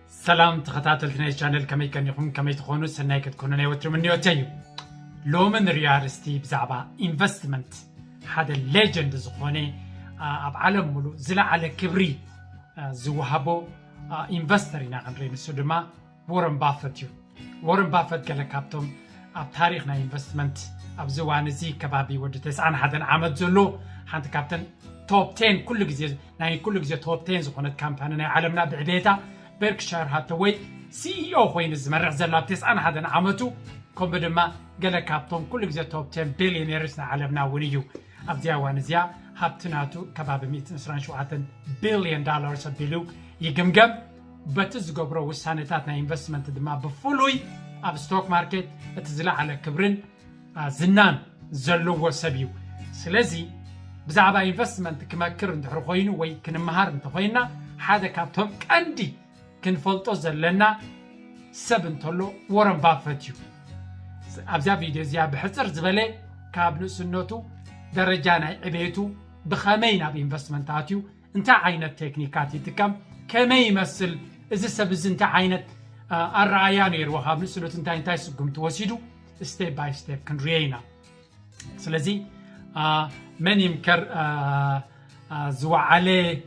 سلام تخطاتلتنا الشانل كمي كان يخون كمي تخونو سناي كتكونو نيوترو من نيوتيو لومن ريالستي بزعبا انفستمنت هذا الليجند زخوني اب عالم ملو زلا على كبري زوهابو انفسترينا غنري نسو دما وورن بافتيو وورن بافت قال كابتوم اب تاريخنا انفستمنت اب زوان زي كبابي ود 9 حدن عمد زلو حنت كابتن توب 10 كل غزي ناي كل غزي توب 10 زخونت كامباني عالمنا بعبيتا بيركشاير هاتوي سي او خوين زمرح زلا 9 حدن عمتو كوم بدما قال كابتوم كل غزي توب 10 بليونيرز عالمنا ونيو ابزيا وانزيا هابتناتو كباب 127 بليون دولار سبيلو يجمجم بتز قبره وسانتاتنا انفستمنت دما بفولوي اب ستوك ماركت اتزلا على كبرن زنان زلو وسبيو سلازي بزعبا انفستمنت كما كرن تحرخوينو وي كنمهار انتخوينا حدا كابتوم كاندي كنفلطو زلنا سبنتولو وورن بافتيو ابزا فيديو زيا بحصر زبله كابنو سنوتو درجانا عبيتو بخمينا بانفستمنتاتيو انت عينت تكنيكاتي تكم كما يمثل اذا سبز انت عينت الرعيان يروها بنسلوت انت سقم توسيدو ستيب باي ستيب كنرينا سلازي من يمكر زوع عليه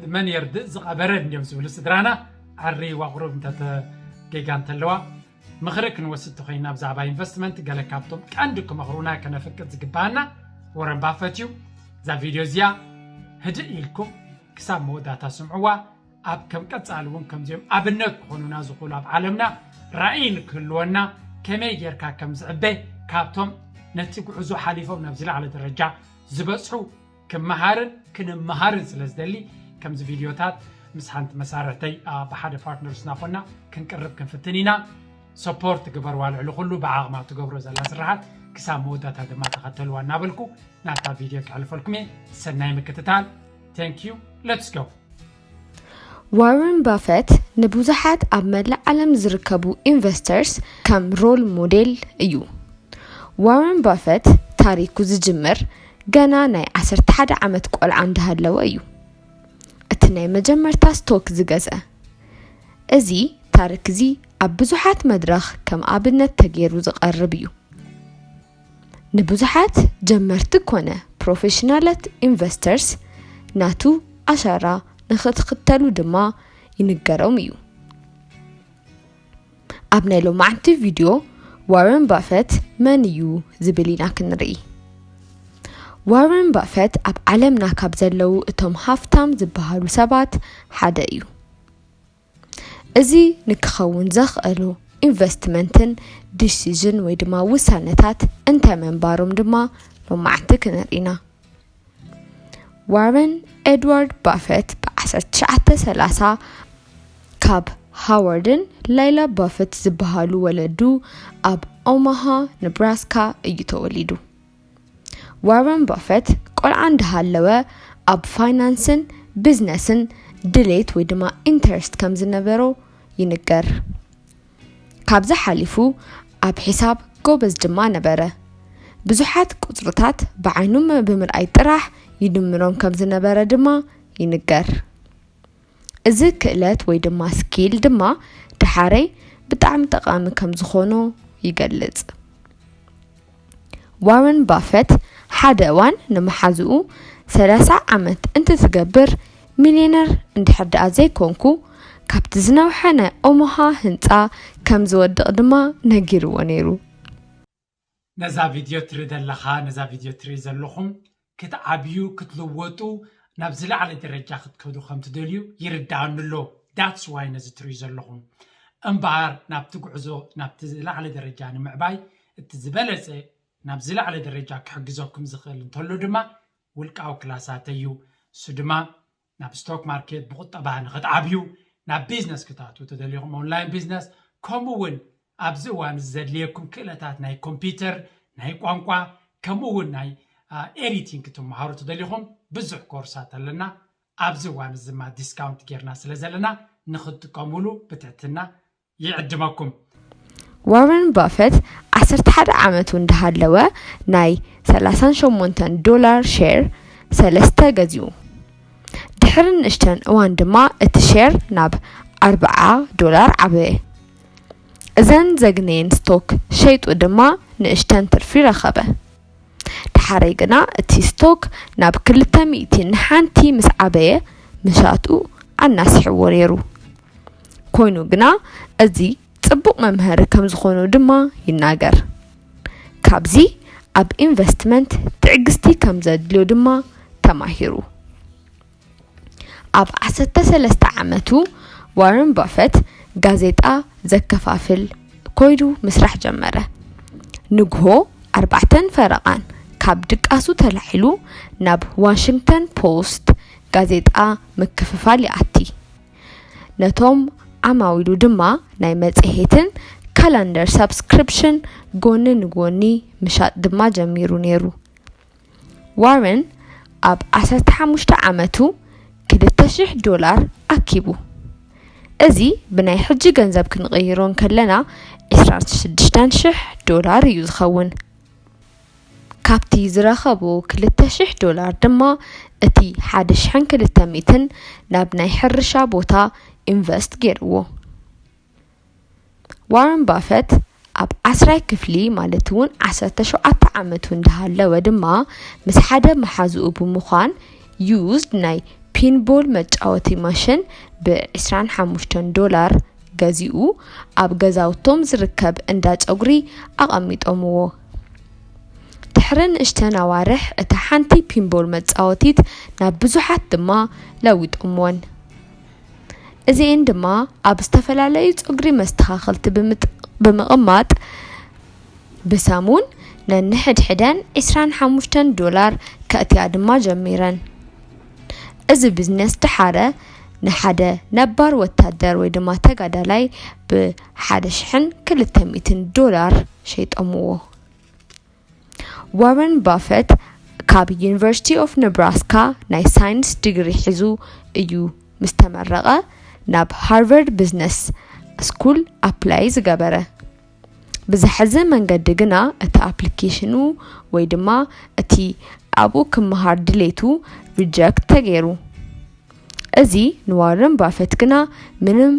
من يرد زقبرد اليوم سبل سدرانا عري وغروب انت جيجانت اللوا مخرك نوسط خينا بزعبا انفستمنت قال كابتوم عندكم مغرونا كنا فكت زقبانا ورن بافتيو ذا فيديو زيا هدئ لكم كساب موداتا سمعوا اب كم قصالون كم زيم ابنك خونونا زقول اب عالمنا راين كلونا كمي يركا كم زعبه كابتوم نتيق عزو حليفو نبزل على درجه زبصحو كم مهارن كن مهارن سلازدلي كم زي فيديوهات مسحنت مسارتي بحد بارتنرز ناخونا كنقرب كنفتنينا سبورت قبر والعلو كله بعاغما تقبروا زلا سرحات كساب موداتا دما تختلوا نابلكو ناتا فيديو كعلفلكم سناي مكتتال ثانك يو ليتس جو وارن بافيت نبوزحات اب مدلع عالم زركبو انفسترز كم رول موديل ايو وارن بافيت تاريخو زجمر غنا ناي 11 عمت قول عندها لو ايو اتناي مجمرتا ستوك زغزا ازي تاريخ زي اب بزحات مدرخ كم ابنت تغيرو زقرب ايو نبوزحات جمرت كونه بروفيشنالات انفسترز ناتو اشارة نختختلو دما ينقرهم يو ابنايلو معنتي فيديو وارن بافيت من يو زبلينا كنري وارن بافيت اب عالمنا كابزلو اتم هافتام زبهالو سبات حدا يو ازي نكخون زخقلو انفستمنتن ديسيجن ويدما وسانتات انت منبارم دما لو معنتي كنرينا وارن إدوارد بافيت ب1930 كاب هاواردن ليلى بافيت زبهالو ولدو اب اوماها نبراسكا ايتوليدو وارن بافيت قول عندها اللوى اب فاينانسن بزنسن دليت ويدما انترست كم زنبرو ينقر كابزا حالفو اب حساب قوبز دما نبره بزحات قطرتات بعينوم بمرأي طرح يدمرون كم زنبره دما ينقر ازي كالات وي دما سكيل دما دحاري بطعم تقام كم زخونو يقلز وارن بافيت حدوان نمحازو 30 عمت انت تقبر مليونر انت حد ازي كونكو كابتزنا وحنا اومها هنطا كم زودق دما نقيرو ونيرو نزا فيديو تريد اللخا نزا فيديو تريد زلخم كتعبيو كتلوطو نابزلا على درجة كتكودو خمت دوليو يردان له that's why نزا تريد زلخم انبار نابتقعزو نابتزلا على درجة نمعباي التزبالسي نابزلا على درجة كحقزوكم زخل انتولو دما والقاو كلاساتيو سدما ناب ستوك ماركت بغطبا نغتعبيو ناب بيزنس كتاتو تدليهم اونلاين بيزنس كومون ابزوان زدليكم كلاتات ناي كمبيوتر ناي قوانقوا كمون ناي ኤዲቲንግ ተማሃሩ ተደሊኹም ብዙሕ ኮርሳት ኣለና ኣብዚ ዋን ዝማ ዲስካውንት ጌርና ስለዘለና ንኽትቀምሉ ብትሕትና ይዕድመኩም وارن بافيت 11 عمت እንዳሃለወ ናይ $38 ሼር 3 ገዚኡ ድሕርን እሽተን እዋን ድማ እቲ ሼር ናብ $40 ዓበየ እዘን ዘግነየን ስቶክ ሸይጡ ድማ ንእሽተን ትርፊ ረኸበ ድሓረይ ግና እቲ ስቶክ ናብ 200 ንሓንቲ ምስ ዓበየ ምሻጡ ኣናሲሕዎ ነይሩ ኮይኑ ግና እዚ ጽቡቕ መምሃሪ ከም ዝኾኑ ድማ ይናገር ካብዚ ኣብ ኢንቨስትመንት ትዕግስቲ ከም ዘድልዮ ድማ ተማሂሩ ኣብ 13 ዓመቱ ዋረን ባፌት ጋዜጣ ዘከፋፍል ኮይኑ ምስራሕ ጀመረ ንግሆ 4 ፈረቓን ካብ ድቃሱ ተላሒሉ ናብ ዋሽንግተን ፖስት ጋዜጣ ምክፍፋል ይኣቲ ነቶም ዓማዊሉ ድማ ናይ መጽሔትን ካላንደር ሰብስክሪፕሽን ጎኒ ንጎኒ ምሻጥ ድማ ጀሚሩ ነይሩ ዋረን ኣብ 15 ዓመቱ $200 ኣኪቡ እዚ ብናይ ሕጂ ገንዘብ ክንቀይሮን ከለና $26,000 እዩ ዝኸውን ካብቲ ዝረኸቦ $200 ድማ እቲ 1,200 ናብ ናይ ሕርሻ ቦታ ኢንቨስት ገይርዎ ዋረን ባፌት ኣብ 10 ክፍሊ ማለት እውን 17 ዓመቱ እንዳሃለወ ድማ ምስ ሓደ መሓዝኡ ብምዃን ዩዝድ ናይ ፒንቦል መጫወቲ ማሽን $25 ገዚኡ ኣብ ገዛውቶም ዝርከብ እንዳ ጸጉሪ ኣቐሚጦምዎ ድሕርን እሽተን ኣዋርሕ እቲ ሓንቲ ፒንቦል መጻወቲት ናብ ብዙሓት ድማ ለዊጦምዎን እዚአን ድማ ኣብ ዝተፈላለዩ ጸጉሪ መስተኻኸልቲ ብምቕማጥ ብሰሙን ነንሕድሕደን $25 ከእትያ ድማ ጀሚረን እዚ ቢዝነስ ድሓረ ንሓደ ነባር ወታደር ወይ ድማ ተጋዳላይ $1,200 ሸይጦምዎ ዋረን ባፌት ካብ ዩኒቨርሲቲ ኦፍ ነብራስካ ናይ ሳይንስ ዲግሪ ሒዙ እዩ ምስተመረቐ ናብ ሃርቫርድ ቢዝነስ ስኩል ኣፕላይ ዝገበረ ብዝሕዚ መንገዲ ግና እቲ ኣፕሊኬሽኑ ወይ ድማ እቲ ኣብኡ ክመሃር ድሌቱ ሪጀክት ተገይሩ እዚ ንዋረን ባፌት ግና ምንም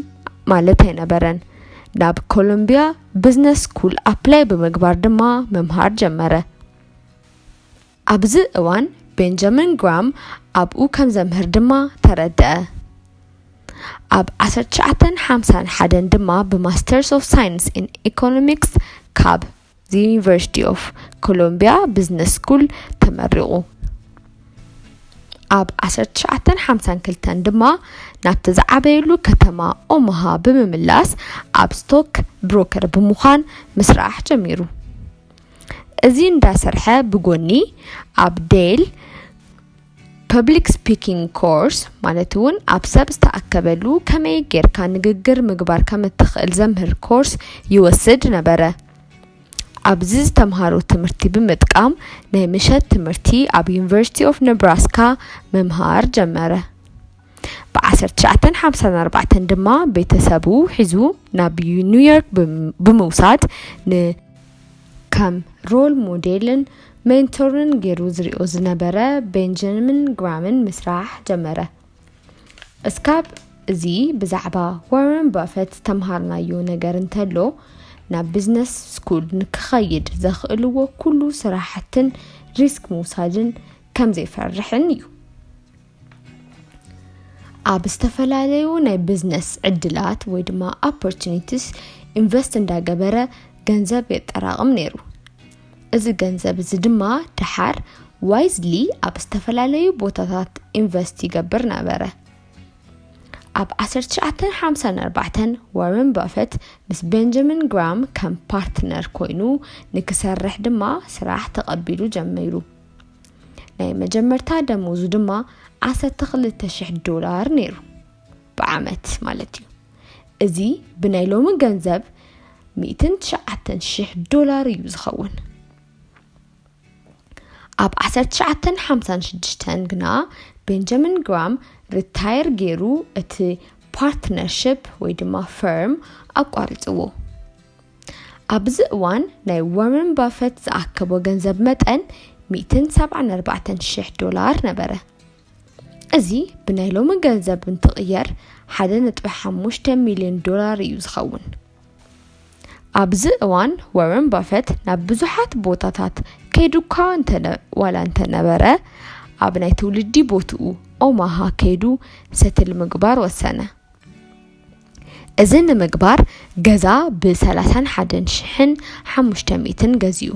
ማለት ኣይነበረን ናብ ኮሎምቢያ ቢዝነስ ስኩል ኣፕላይ ብምግባር ድማ መምሃር ጀመረ ኣብዚ እዋን ቤንጃሚን ግራም ኣብኡ ከም ዘምህር ድማ ተረድአ ኣብ 1951 ድማ ብማስተርስ ኦፍ ሳይንስ ኢን ኢኮኖሚክስ ካብ ዩኒቨርሲቲ ኦፍ ኮሎምቢያ ቢዝነስ ስኩል ተመሪቑ ኣብ 1952 ድማ ናብቲ ዝዓበየሉ ከተማ ኦማሃ ብምምላስ ኣብ ስቶክ ብሮከር ብምዃን ምስራሕ ጀሚሩ እዚ እንዳሰርሐ ብጎኒ ኣብ ዴል ፐብሊክ ስፒኪንግ ኮርስ ማለት እውን ኣብ ሰብ ዝተኣከበሉ ከመይ ጌርካ ንግግር ምግባር ከም እትኽእል ዘምህር ኮርስ ይወስድ ነበረ ኣብዚ ዝተምሃሮ ትምህርቲ ብምጥቃም ናይ ምሸት ትምህርቲ ኣብ ዩኒቨርሲቲ ኦፍ ነብራስካ መምሃር ጀመረ ብ1954 ድማ ቤተሰቡ ሒዙ ናብ ኒውዮርክ ብምውሳድ ከም ሮል ሞዴልን ሜንቶርን ገይሩ ዝሪኦ ዝነበረ ቤንጃሚን ግራምን ምስራሕ ጀመረ እስካብ እዚ ብዛዕባ ዋረን ባፌት ተምሃርናዮ ነገር እንተሎ ናብ ቢዝነስ ስኩል ንክኸይድ ዘኽእልዎ ኩሉ ስራሕትን ሪስክ ምውሳድን ከም ዘይፈርሕን እዩ ኣብ ዝተፈላለዩ ናይ ቢዝነስ ዕድላት ወይ ድማ ኦፖርቹኒቲስ ኢንቨስት እንዳገበረ ገንዘብ የጠራቅም ነይሩ እዚ ገንዘብ እዚ ድማ ድሓር ዋይዝሊ ኣብ ዝተፈላለዩ ቦታታት ኢንቨስት ይገብር ነበረ ኣብ 1954 ዋረን ባፌት ምስ ቤንጃሚን ግራም ከም ፓርትነር ኮይኑ ንክሰርሕ ድማ ስራሕ ተቐቢሉ ጀሚሩ ናይ መጀመርታ ደሞዙ ድማ $12,000 ነይሩ ብዓመት ማለት እዩ እዚ ብናይ ሎሚ ገንዘብ $109,000 እዩ ዝኸውን ኣብ 1956 ግና ቤንጃሚን ግራም ሪታየር ገይሩ እቲ ፓርትነርሺፕ ወይ ድማ ፈርም ኣቋሪፅዎ ኣብዚ እዋን ናይ ዋረን ባፌት ዝኣከቦ ገንዘብ መጠን $174,000 ነበረ እዚ ብናይ ሎሚ ገንዘብ እንትቕየር 1.5 ሚልዮን ዶላር እዩ ዝኸውን ኣብዚ እዋን ዋረን ባፌት ናብ ብዙሓት ቦታታት ከይዱ እኳ እንተነበረ ኣብ ናይ ትውልዲ ቦትኡ ኦማሃ ከይዱ ሰትል ምግባር ወሰነ እዚ ንምግባር ገዛ ብ31,500 ገዚኡ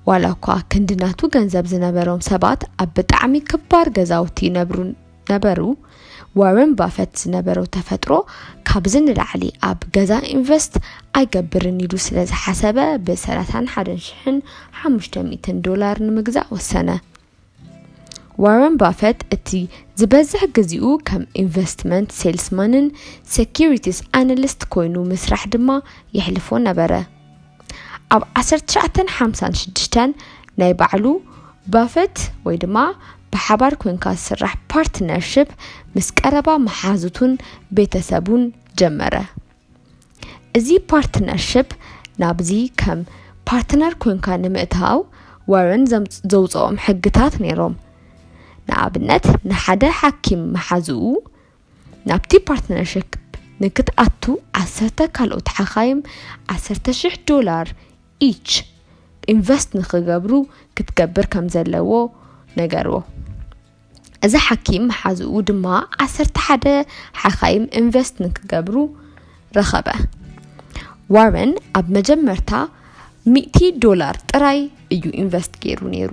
ዋላ እኳ ክንድናቱ ገንዘብ ዝነበሮም ሰባት ኣብ ብጣዕሚ ክባር ገዛውቲ ነበሩ ዋረን ባፌት ዝነበረው ተፈጥሮ ካብዚ ንላዕሊ ኣብ ገዛ ኢንቨስት ኣይገብርን ኢሉ ስለ ዝሓሰበ ብ31,500 ዶላር ንምግዛእ ወሰነ ዋረን ባፌት እቲ ዝበዝሕ ግዚኡ ከም ኢንቨስትመንት ሴልስማንን ሴኩሪቲስ ኣናሊስት ኮይኑ ምስራሕ ድማ ይሕልፎ ነበረ ኣብ 1956 ናይ ባዕሉ ባፌት ወይ ድማ ብሓባር ኮንካ ስራሕ ፓርትነርሺፕ ምስ ቀረባ መሓዙቱን ቤተሰቡን ጀመረ እዚ ፓርትነርሺፕ ናብዚ ከም ፓርትነር ኮንካ ንምእታው ዋረን ዘውፅኦም ሕግታት ነይሮም ንኣብነት ንሓደ ሓኪም መሓዝኡ ናብቲ ፓርትነርሺፕ ንክትኣቱ 10 ካልኦት ሓኻይም $10,000 ኢች ኢንቨስት ንኽገብሩ ክትገብር ከም ዘለዎ ነገርዎ እዚ ሓኪም መሓዝኡ ድማ 11 ሓኻይም ኢንቨስት ንክገብሩ ረኸበ ዋረን ኣብ መጀመርታ $100 ጥራይ እዩ ኢንቨስት ገይሩ ነይሩ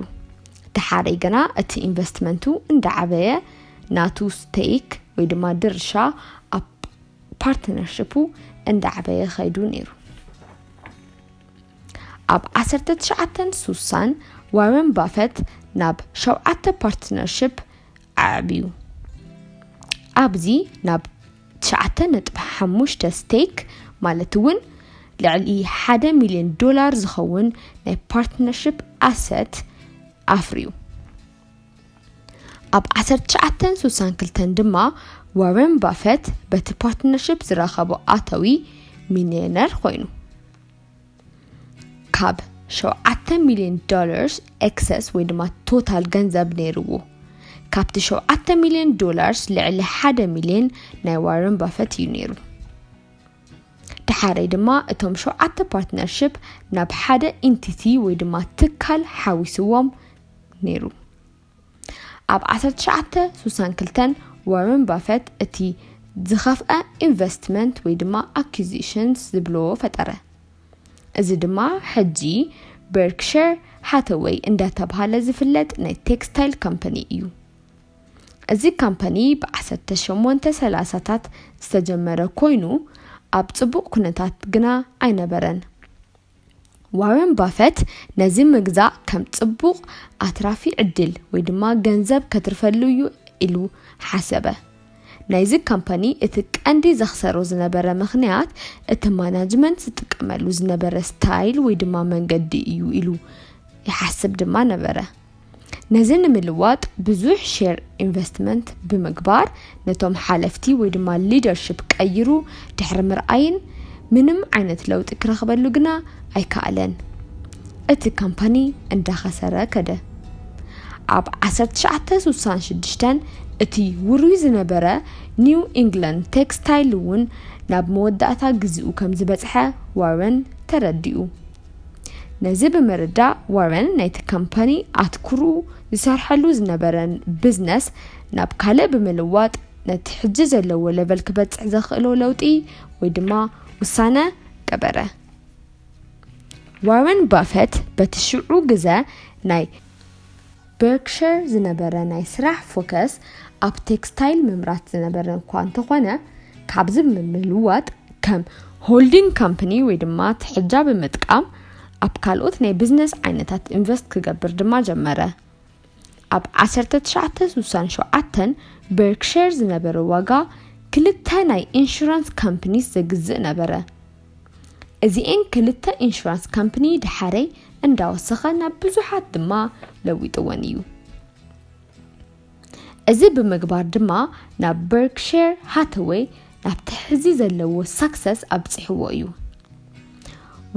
ድሓረይ ገና እቲ ኢንቨስትመንቱ እንዳዓበየ ናቱ ስቴክ ወይ ድማ ድርሻ ኣብ ፓርትነርሺፑ እንዳዓበየ ኸይዱ ነይሩ ኣብ 1960 ዋረን ባፌት ናብ 7 ፓርትነርሺፕ ዓብዩ ኣብዚ ናብ 9.5 ስቴክ ማለት እውን ልዕሊ 1 ሚልዮን ዶላር ዝኸውን ናይ ፓርትነርሺፕ ኣሰት ኣፍርዩ ኣብ 1962 ድማ ዋረን ባፌት በቲ ፓርትነርሺፕ ዝረኸቦ ኣታዊ ሚልዮነር ኮይኑ ካብ 7 ሚልዮን ዶላር ኤክሰስ ወይ ድማ ቶታል ገንዘብ ነይርዎ ካብቲ 7 ሚልዮን ዶላር ልዕሊ 1 ሚልዮን ናይ ዋረን ባፌት እዩ ነይሩ ድሓረይ ድማ እቶም 7 ፓርትነርሺፕ ናብ ሓደ ኢንቲቲ ወይ ድማ ትካል ሓዊስዎም ነይሩ ኣብ 1962 ዋረን ባፌት እቲ ዝኸፍአ ኢንቨስትመንት ወይ ድማ አኩዚሽንስ ዝብልዎ ፈጠረ እዚ ድማ ሕጂ በርክሸር ሃተዌይ እንዳተባሃለ ዝፍለጥ ናይ ቴክስታይል ካምፓኒ እዩ እዚ ካምፓኒ ብ1830ታት ዝተጀመረ ኮይኑ ኣብ ጽቡቕ ኩነታት ግና ኣይነበረን ዋረን ባፌት ነዚ ምግዛእ ከም ጽቡቕ ኣትራፊ ዕድል ወይ ድማ ገንዘብ ከትርፈሉ እዩ ኢሉ ሓሰበ ናይዚ ካምፓኒ እቲ ቀንዲ ዘኽሰሮ ዝነበረ ምኽንያት እቲ ማናጅመንት ዝጥቀመሉ ዝነበረ ስታይል ወይ ድማ መንገዲ እዩ ኢሉ ይሓስብ ድማ ነበረ ነዚ ንምልዋጥ ብዙሕ ሼር ኢንቨስትመንት ብምግባር ነቶም ሓለፍቲ ወይ ድማ ሊደርሺፕ ቀይሩ ድሕሪ ምርኣይን ምንም ዓይነት ለውጢ ክረኽበሉ ግና ኣይከኣለን እቲ ካምፓኒ እንዳኸሰረ ከደ ኣብ 1966 እቲ ውሩይ ዝነበረ ኒው ኢንግላንድ ቴክስታይል እውን ናብ መወዳእታ ግዚኡ ከም ዝበጽሐ ዋረን ተረዲኡ ነዚ ብምርዳእ ዋረን ናይቲ ካምፓኒ ኣትኩሩ ዝሰርሐሉ ዝነበረን ቢዝነስ ናብ ካልእ ብምልዋጥ ነቲ ሕጂ ዘለዎ ሌቨል ክበጽሕ ዘኽእሎ ለውጢ ወይ ድማ ውሳነ ገበረ ዋረን ባፌት በቲ ሽዑ ግዜ ናይ በርክሸር ዝነበረ ናይ ስራሕ ፎከስ ኣብ ቴክስታይል ምምራት ዝነበረ እኳ እንተኾነ ካብዚ ብምልዋጥ ከም ሆልዲንግ ካምፓኒ ወይ ድማ ትሕጃ ብምጥቃም ኣብ ካልኦት ናይ ቢዝነስ ዓይነታት ኢንቨስት ክገብር ድማ ጀመረ ኣብ 1967 በርክሸር ዝነበረ ዋጋ ክልተ ናይ ኢንሹራንስ ካምፓኒስ ዘግዝእ ነበረ እዚአን ክልተ ኢንሹራንስ ካምፓኒ ድሓረይ እንዳወሰኸ ናብ ብዙሓት ድማ ለዊጥወን እዩ እዚ ብምግባር ድማ ናብ በርክሸር ሃተዌይ ናብ ትሕዚ ዘለዎ ሳክሰስ ኣብጽሕዎ እዩ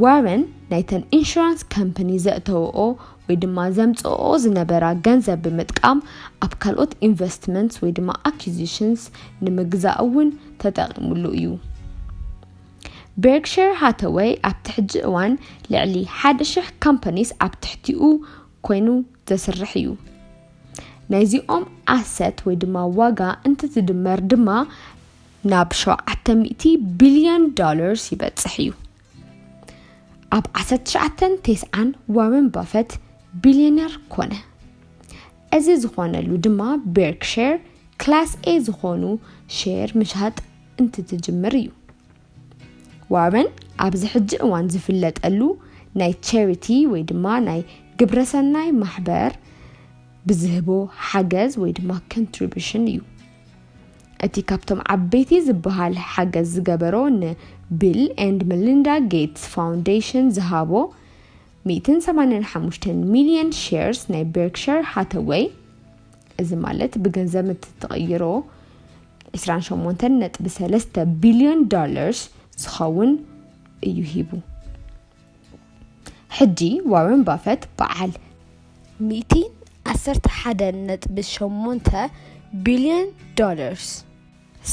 ዋረን ናይተን ኢንሹራንስ ካምፓኒ ዘእተወኦ ወይ ድማ ዘምጽኦ ዝነበራ ገንዘብ ብምጥቃም ኣብ ካልኦት ኢንቨስትመንትስ ወይ ድማ acquisitions ንምግዛእውን ተጠቂሙሉ እዩ Berkshire Hathaway ኣብ ትሕጂ እዋን ልዕሊ 1,000 ካምፓኒስ ኣብ ትሕቲኡ ኮይኑ ዘስርሕ እዩ ናይዚኦም ኣሰት ወይ ድማ ዋጋ እንትትድመር ድማ ናብ $700 ቢልዮን ይበጽሕ እዩ ኣብ 1990 ዋረን ባፈት ቢልዮነር ኮነ እዚ ዝኾነሉ ድማ Berkshire ክላስ A ዝኾኑ ሼር ምሻጥ እንትትጅምር እዩ ዋረን ኣብዚ ሕጂ እዋን ዝፍለጠሉ ናይ ቻሪቲ ወይ ድማ ናይ ግብረሰናይ ማሕበር ብዝህቦ ሓገዝ ወይ ድማ contribution እዩ እቲ ካብቶም ዓበይቲ ዝበሃል ሓገዝ ዝገበሮ ን-Bill and Melinda Gates Foundation ዝሃቦ 185 ሚሊዮን ሼርስ ናይ Berkshire Hathaway እዚ ማለት ብገንዘብ እትተቀይሮ 28.3 ቢልዮን ዝኸውን እዩ ሂቡ ሕጂ ዋረን ባፈት በዓል 111.8 ቢልዮን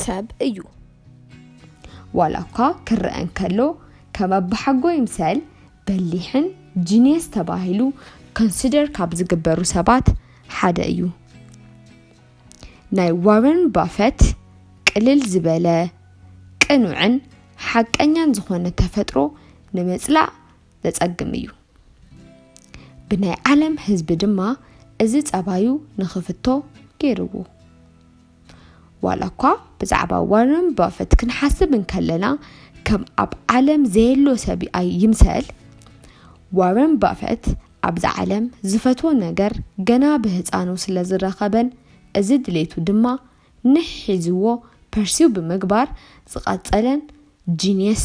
ሰብ እዩ ዋላኳ ክረአን ከሎ ከመብሓጎ ይምሰል በሊሕን ጂኒየስ ተባሂሉ ኮንሲደር ካብ ዝግበሩ ሰባት ሓደ እዩ ናይ ዋረን ባፈት ቅልል ዝበለ ቅኑዕን ሓቀኛን ዝኾነ ተፈጥሮ ንምጽላእ ዘጸግም እዩ ብናይ ዓለም ህዝቢ ድማ እዚ ጸባዩ ንኽፍቶ ገይርዎ ዋላኳ ብዛዕባ ዋረን ባፈት ክንሓስብ እንከለና ከም ኣብ ዓለም ዘየሎ ሰብ ይምሰል ዋረን ባፈት ኣብዛ ዓለም ዝፈትዎ ነገር ገና ብህፃኑ ስለ ዝረኸበን እዚ ድሌቱ ድማ ንሕዝዎ ፐርሲው ብምግባር ዝቐጸለን ጂኒየስ